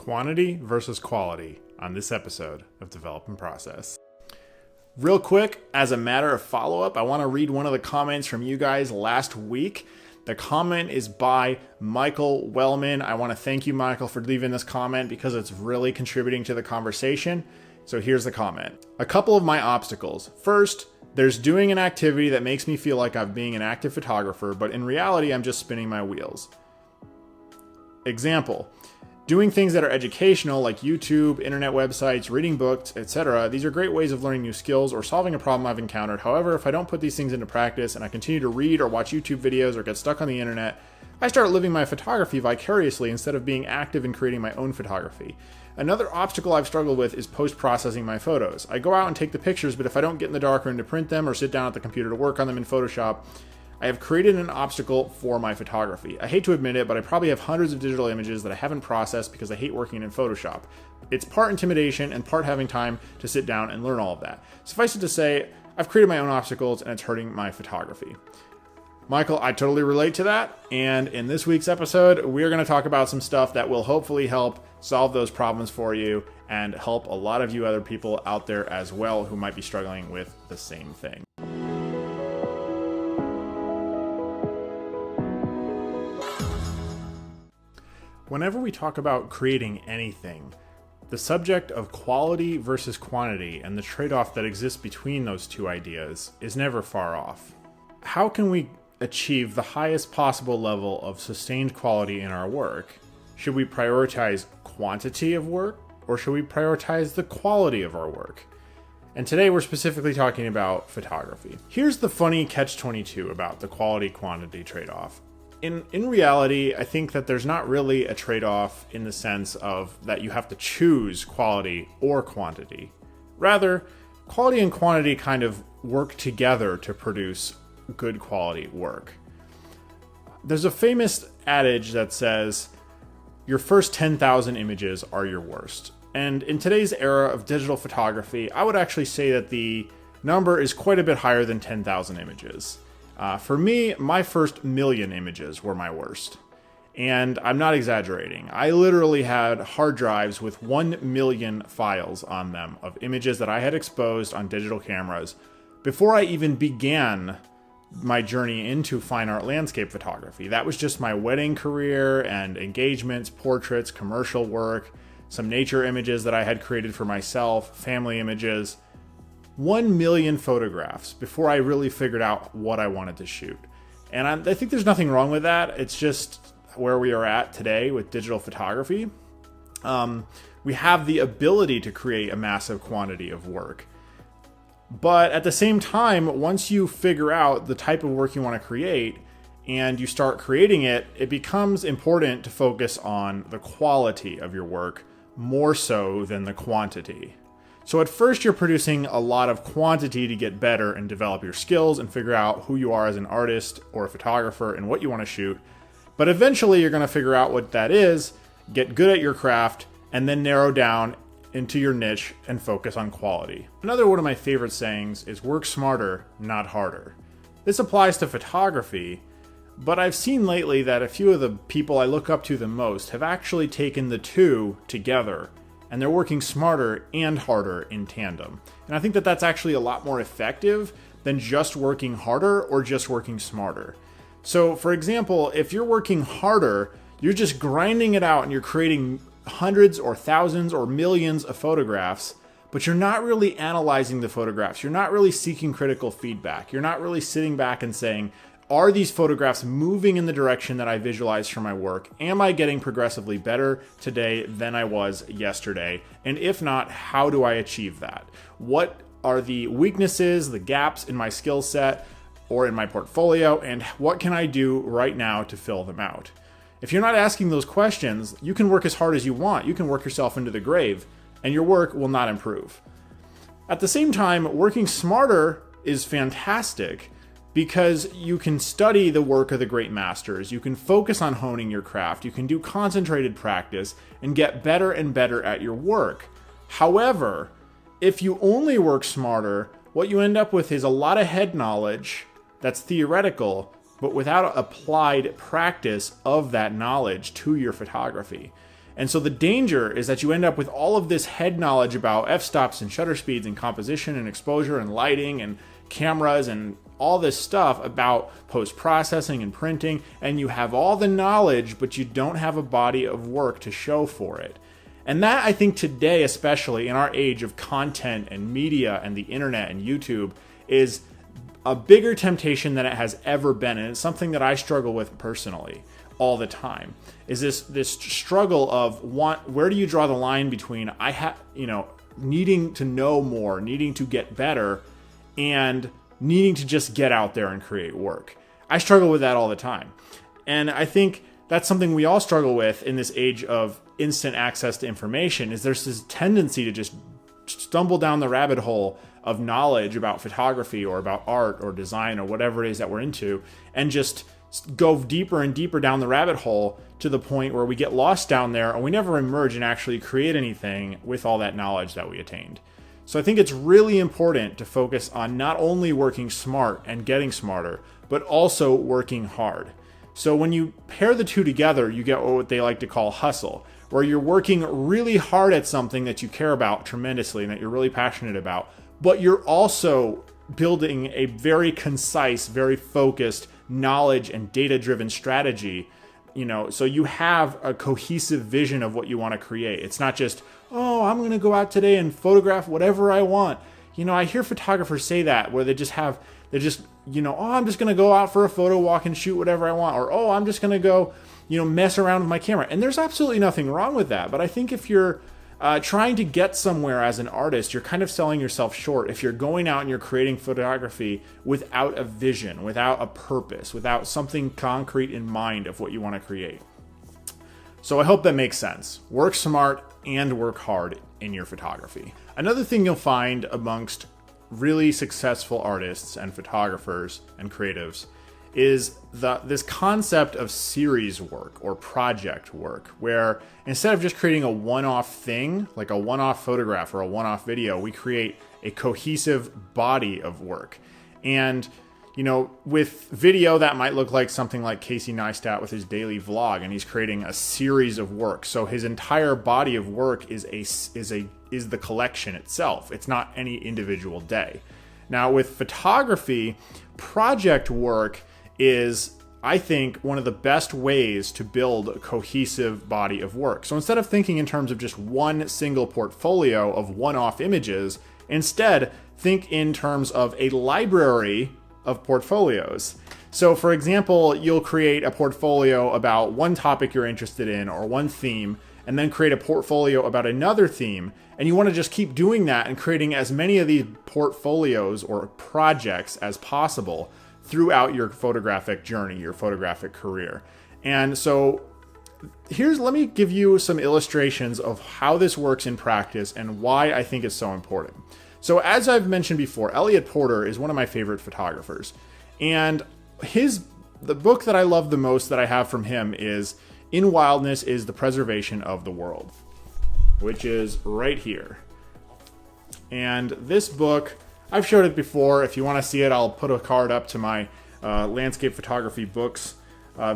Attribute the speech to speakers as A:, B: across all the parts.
A: Quantity versus quality on this episode of Develop and Process. Real quick, as a matter of follow-up, I want to read one of the comments from you guys last week. The comment is by Michael Wellman. I want to thank you, Michael, for leaving this comment because it's really contributing to the conversation. So here's the comment. A couple of my obstacles. First, there's doing an activity that makes me feel like I'm being an active photographer, but in reality, I'm just spinning my wheels. Example. Doing things that are educational like YouTube, internet websites, reading books, etc. These are great ways of learning new skills or solving a problem I've encountered. However, if I don't put these things into practice and I continue to read or watch YouTube videos or get stuck on the internet, I start living my photography vicariously instead of being active in creating my own photography. Another obstacle I've struggled with is post-processing my photos. I go out and take the pictures, but if I don't get in the darkroom to print them or sit down at the computer to work on them in Photoshop, I have created an obstacle for my photography. I hate to admit it, but I probably have hundreds of digital images that I haven't processed because I hate working in Photoshop. It's part intimidation and part having time to sit down and learn all of that. Suffice it to say, I've created my own obstacles and it's hurting my photography. Michael, I totally relate to that. And in this week's episode, we're going to talk about some stuff that will hopefully help solve those problems for you and help a lot of you other people out there as well who might be struggling with the same thing. Whenever we talk about creating anything, the subject of quality versus quantity and the trade-off that exists between those two ideas is never far off. How can we achieve the highest possible level of sustained quality in our work? Should we prioritize quantity of work or should we prioritize the quality of our work? And today we're specifically talking about photography. Here's the funny catch-22 about the quality-quantity trade-off. In reality, I think that there's not really a trade-off in the sense of that you have to choose quality or quantity. Rather, quality and quantity kind of work together to produce good quality work. There's a famous adage that says, your first 10,000 images are your worst. And in today's era of digital photography, I would actually say that the number is quite a bit higher than 10,000 images. For me, my first million images were my worst. And I'm not exaggerating. I literally had hard drives with 1 million files on them of images that I had exposed on digital cameras before I even began my journey into fine art landscape photography. That was just my wedding career and engagements, portraits, commercial work, some nature images that I had created for myself, family images. 1 million photographs before I really figured out what I wanted to shoot. And I think there's nothing wrong with that. It's just where we are at today with digital photography. We have the ability to create a massive quantity of work. But at the same time, once you figure out the type of work you want to create and you start creating it, it becomes important to focus on the quality of your work more so than the quantity. So at first you're producing a lot of quantity to get better and develop your skills and figure out who you are as an artist or a photographer and what you want to shoot. But eventually you're going to figure out what that is, get good at your craft, and then narrow down into your niche and focus on quality. Another one of my favorite sayings is work smarter, not harder. This applies to photography, but I've seen lately that a few of the people I look up to the most have actually taken the two together. And they're working smarter and harder in tandem. And I think that that's actually a lot more effective than just working harder or just working smarter. So for example, if you're working harder, you're just grinding it out and you're creating hundreds or thousands or millions of photographs, but you're not really analyzing the photographs. You're not really seeking critical feedback. You're not really sitting back and saying, are these photographs moving in the direction that I visualized for my work? Am I getting progressively better today than I was yesterday? And if not, how do I achieve that? What are the weaknesses, the gaps in my skill set or in my portfolio? And what can I do right now to fill them out? If you're not asking those questions, you can work as hard as you want. You can work yourself into the grave and your work will not improve. At the same time, working smarter is fantastic, because you can study the work of the great masters, you can focus on honing your craft, you can do concentrated practice and get better and better at your work. However, if you only work smarter, what you end up with is a lot of head knowledge that's theoretical, but without applied practice of that knowledge to your photography. And so the danger is that you end up with all of this head knowledge about f-stops and shutter speeds and composition and exposure and lighting and cameras and all this stuff about post-processing and printing, and you have all the knowledge, but you don't have a body of work to show for it. And that, I think today, especially in our age of content and media and the internet and YouTube, is a bigger temptation than it has ever been. And it's something that I struggle with personally all the time, is this struggle of where do you draw the line between needing to know more, needing to get better, and needing to just get out there and create work. I struggle with that all the time. And I think that's something we all struggle with in this age of instant access to information, is there's this tendency to just stumble down the rabbit hole of knowledge about photography or about art or design or whatever it is that we're into, and just go deeper and deeper down the rabbit hole to the point where we get lost down there and we never emerge and actually create anything with all that knowledge that we attained. So I think it's really important to focus on not only working smart and getting smarter, but also working hard. So when you pair the two together, you get what they like to call hustle, where you're working really hard at something that you care about tremendously and that you're really passionate about, but you're also building a very concise, very focused knowledge and data-driven strategy, so you have a cohesive vision of what you want to create. It's not just, oh, I'm going to go out today and photograph whatever I want. I hear photographers say that, where oh, I'm just going to go out for a photo walk and shoot whatever I want. Or, oh, I'm just going to go, mess around with my camera. And there's absolutely nothing wrong with that. But I think if you're trying to get somewhere as an artist, you're kind of selling yourself short if you're going out and you're creating photography without a vision, without a purpose, without something concrete in mind of what you want to create. So I hope that makes sense. Work smart and work hard in your photography. Another thing you'll find amongst really successful artists and photographers and creatives is this concept of series work or project work, where instead of just creating a one-off thing, like a one-off photograph or a one-off video, we create a cohesive body of work. And with video, that might look like something like Casey Neistat with his daily vlog, and he's creating a series of work. So his entire body of work is the collection itself. It's not any individual day. Now with photography, project work is, I think, one of the best ways to build a cohesive body of work. So instead of thinking in terms of just one single portfolio of one-off images, instead think in terms of a library of portfolios. So for example, you'll create a portfolio about one topic you're interested in or one theme, and then create a portfolio about another theme. And you want to just keep doing that and creating as many of these portfolios or projects as possible throughout your photographic journey, your photographic career. And so let me give you some illustrations of how this works in practice and why I think it's so important. So as I've mentioned before, Elliot Porter is one of my favorite photographers. And the book that I love the most that I have from him is In Wildness is the Preservation of the World, which is right here. And this book, I've showed it before. If you want to see it, I'll put a card up to my landscape photography books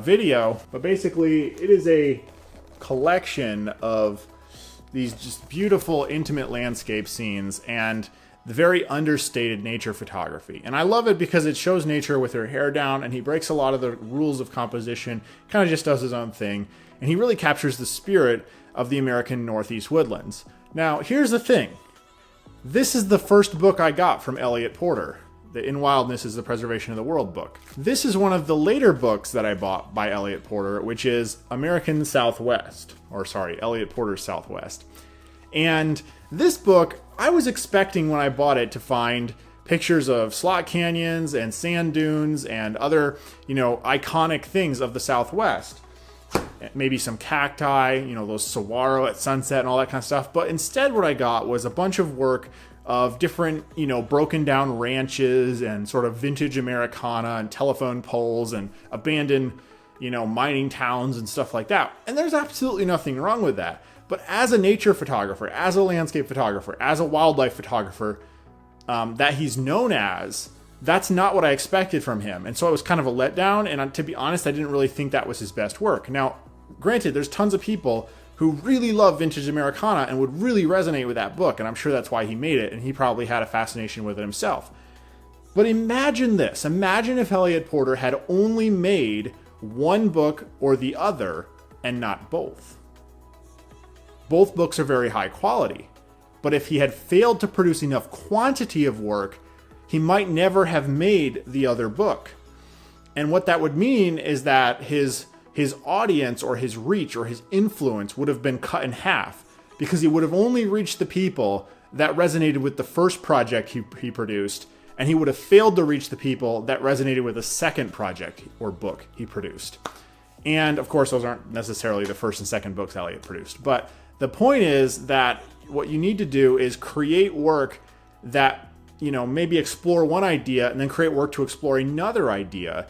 A: video. But basically, it is a collection of these just beautiful, intimate landscape scenes and the very understated nature photography. And I love it because it shows nature with her hair down, and he breaks a lot of the rules of composition, kind of just does his own thing. And he really captures the spirit of the American Northeast woodlands. Now, here's the thing. This is the first book I got from Elliot Porter. The In Wildness is the Preservation of the World book. This is one of the later books that I bought by Elliot Porter, which is Elliot Porter's Southwest. And this book, I was expecting when I bought it to find pictures of slot canyons and sand dunes and other, iconic things of the Southwest. Maybe some cacti, those saguaro at sunset and all that kind of stuff. But instead what I got was a bunch of work of different, broken down ranches and sort of vintage Americana and telephone poles and abandoned, mining towns and stuff like that. And there's absolutely nothing wrong with that. But as a nature photographer, as a landscape photographer, as a wildlife photographer, that he's known as, that's not what I expected from him. And so it was kind of a letdown. And to be honest, I didn't really think that was his best work. Now, granted, there's tons of people who really loved vintage Americana and would really resonate with that book. And I'm sure that's why he made it. And he probably had a fascination with it himself. But imagine this. Imagine if Elliot Porter had only made one book or the other and not both. Both books are very high quality. But if he had failed to produce enough quantity of work, he might never have made the other book. And what that would mean is that his audience or his reach or his influence would have been cut in half, because he would have only reached the people that resonated with the first project he produced, and he would have failed to reach the people that resonated with the second project or book he produced. And of course, those aren't necessarily the first and second books Elliot produced. But the point is that what you need to do is create work that, maybe explore one idea and then create work to explore another idea,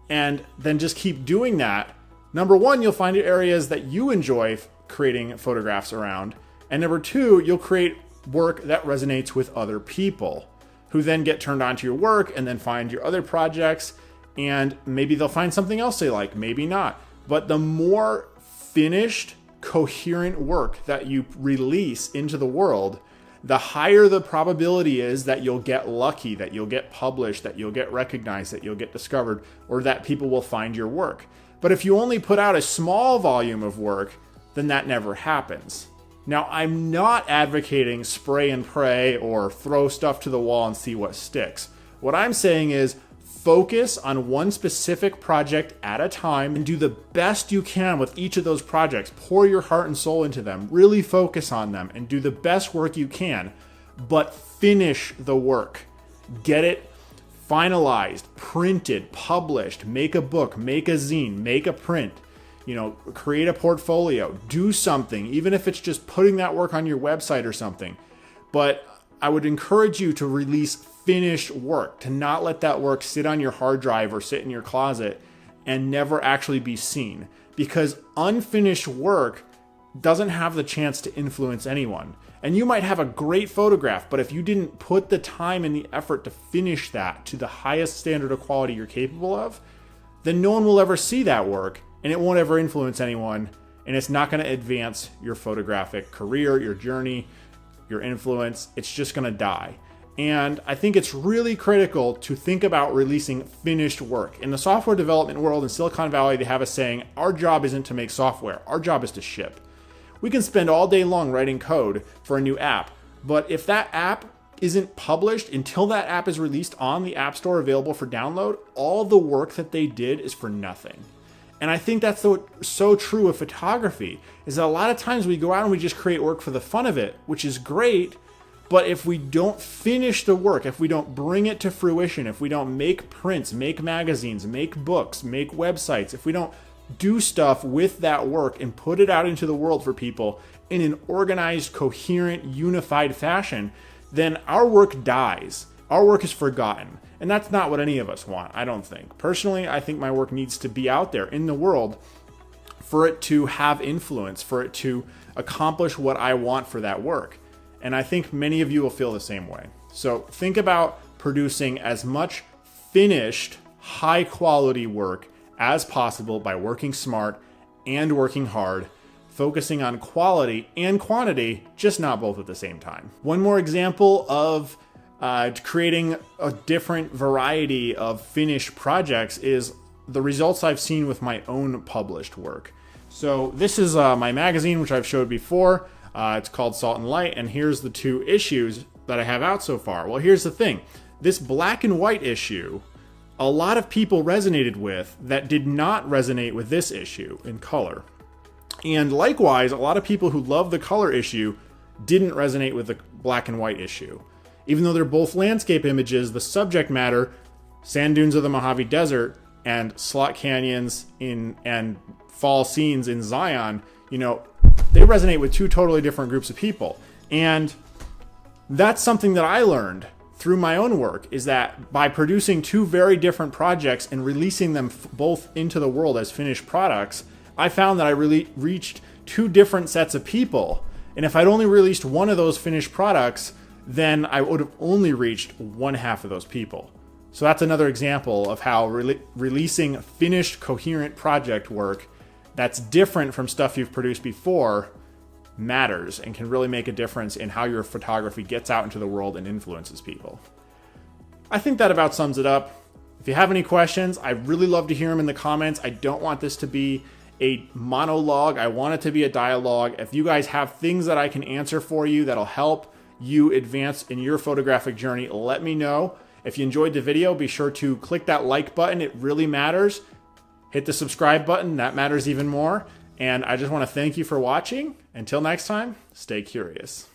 A: and then just keep doing that. Number one, you'll find areas that you enjoy creating photographs around. And number two, you'll create work that resonates with other people who then get turned on to your work and then find your other projects. And maybe they'll find something else they like, maybe not. But the more finished, coherent work that you release into the world, the higher the probability is that you'll get lucky, that you'll get published, that you'll get recognized, that you'll get discovered, or that people will find your work. But if you only put out a small volume of work, then that never happens. Now, I'm not advocating spray and pray or throw stuff to the wall and see what sticks. What I'm saying is focus on one specific project at a time and do the best you can with each of those projects. Pour your heart and soul into them. Really focus on them and do the best work you can, but finish the work. Get it finalized, printed, published, make a book, make a zine, make a print, create a portfolio, do something, even if it's just putting that work on your website or something. But I would encourage you to release finished work, to not let that work sit on your hard drive or sit in your closet and never actually be seen, because unfinished work doesn't have the chance to influence anyone. And you might have a great photograph, but if you didn't put the time and the effort to finish that to the highest standard of quality you're capable of, then no one will ever see that work and it won't ever influence anyone, and it's not going to advance your photographic career, your journey, your influence. It's just going to die. And I think it's really critical to think about releasing finished work. In the software development world in Silicon Valley, they have a saying, our job isn't to make software, our job is to ship. We can spend all day long writing code for a new app, but if that app isn't published until that app is released on the App Store available for download, all the work that they did is for nothing. And I think that's so true of photography, is that a lot of times we go out and we just create work for the fun of it, which is great. But if we don't finish the work, if we don't bring it to fruition, if we don't make prints, make magazines, make books, make websites, if we don't do stuff with that work and put it out into the world for people in an organized, coherent, unified fashion, then our work dies. Our work is forgotten. And that's not what any of us want, I don't think. Personally, I think my work needs to be out there in the world for it to have influence, for it to accomplish what I want for that work. And I think many of you will feel the same way. So think about producing as much finished, high quality work as possible by working smart and working hard, focusing on quality and quantity, just not both at the same time. One more example of creating a different variety of finished projects is the results I've seen with my own published work. So this is my magazine, which I've showed before. It's called Salt and Light, and here's the 2 issues that I have out so far. Well, here's the thing. This black and white issue, a lot of people resonated with that did not resonate with this issue in color. And likewise, a lot of people who love the color issue didn't resonate with the black and white issue. Even though they're both landscape images, the subject matter, sand dunes of the Mojave Desert and slot canyons and fall scenes in Zion, they resonate with 2 totally different groups of people. And that's something that I learned through my own work, is that by producing 2 very different projects and releasing them both into the world as finished products, I found that I really reached 2 different sets of people. And if I'd only released one of those finished products, then I would have only reached one half of those people. So that's another example of how releasing finished, coherent project work that's different from stuff you've produced before matters and can really make a difference in how your photography gets out into the world and influences people. I think that about sums it up. If you have any questions, I'd really love to hear them in the comments. I don't want this to be a monologue. I want it to be a dialogue. If you guys have things that I can answer for you that'll help you advance in your photographic journey, let me know. If you enjoyed the video, be sure to click that like button. It really matters. Hit the subscribe button. That matters even more. And I just want to thank you for watching. Until next time, stay curious.